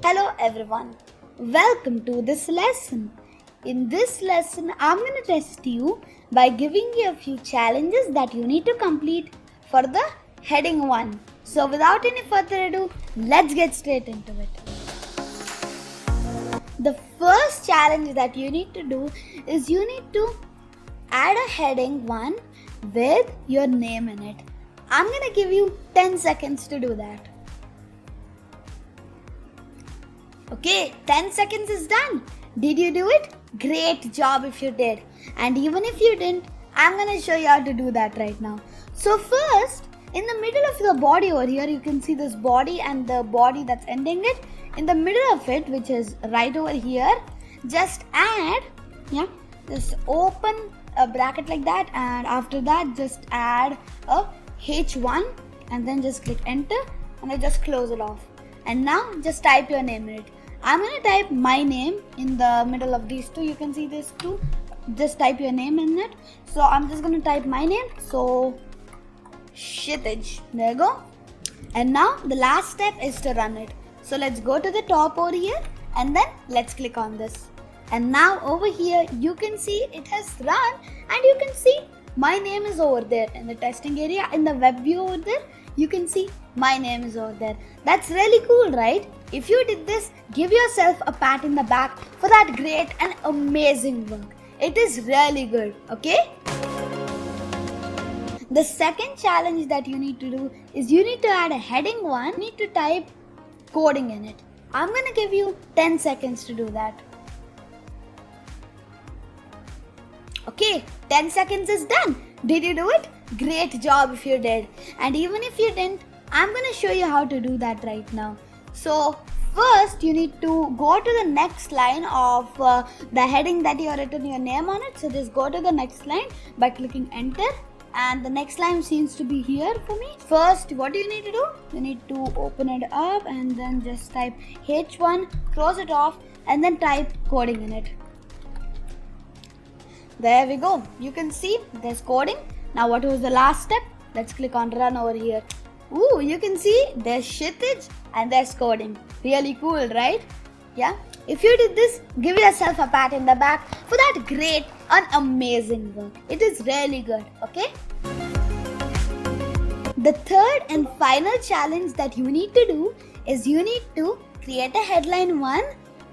Hello everyone, welcome to this lesson. In this lesson, I'm going to test you by giving you a few challenges that you need to complete for the heading 1. So without any further ado, let's get straight into it. The first challenge that you need to do is you need to add a heading 1 with your name in it. I'm going to give you 10 seconds to do that. Okay, 10 seconds is done. Did you do it? Great job if you did. And even if you didn't, I'm going to show you how to do that right now. So first, in the middle of the body over here, you can see this body and the body that's ending it. In the middle of it, which is right over here, just open a bracket like that, and after that just add a H1 and then just click enter and then just close it off. And now just type your name in it. I'm going to type my name in the middle of these two. You can see these two. Just type your name in it. So I'm just going to type my name. So Kshithij. There you go. And now the last step is to run it. So let's go to the top over here and then let's click on this. And now over here you can see it has run, and you can see my name is over there in the testing area. In the web view over there, you can see my name is over there. That's really cool, right? If you did this, give yourself a pat in the back for that great and amazing work. It is really good, okay? The second challenge that you need to do is you need to add a heading 1. You need to type coding in it. I'm going to give you 10 seconds to do that. Okay, 10 seconds is done. Did you do it? Great job if you did. And even if you didn't, I'm going to show you how to do that right now. So first you need to go to the next line of the heading that you have written your name on it. So just go to the next line by clicking enter. And the next line seems to be here for me. First, what do you need to do? You need to open it up and then just type H1, close it off, and then type coding in it. There we go. You can see there's coding. Now what was the last step? Let's click on run over here. Ooh, you can see there's Kshithij and there's coding. Really cool, right? Yeah. If you did this, give yourself a pat in the back for that great and amazing work. It is really good, okay? The third and final challenge that you need to do is you need to create a headline 1,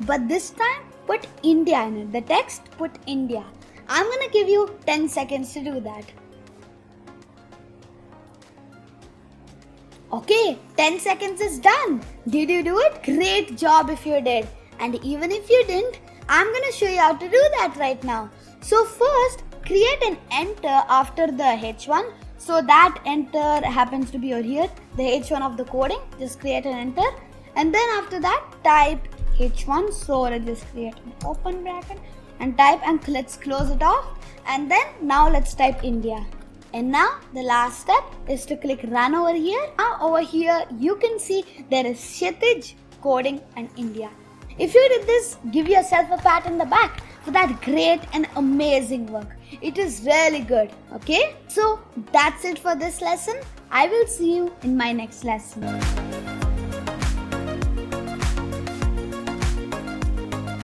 but this time put India in it. The text, put India. I'm going to give you 10 seconds to do that. Okay, 10 seconds is done. Did you do it? Great job if you did. And even if you didn't, I'm going to show you how to do that right now. So first, create an enter after the H1. So that enter happens to be over here, the H1 of the coding. Just create an enter. And then after that, type H1. So let's just create an open bracket and type, and let's close it off. And then now let's type India. And now the last step is to click run over here. Now over here you can see there is Kshithij, coding and India. If you did this, give yourself a pat in the back for that great and amazing work. It is really good, okay? So that's it for this lesson. I will see you in my next lesson.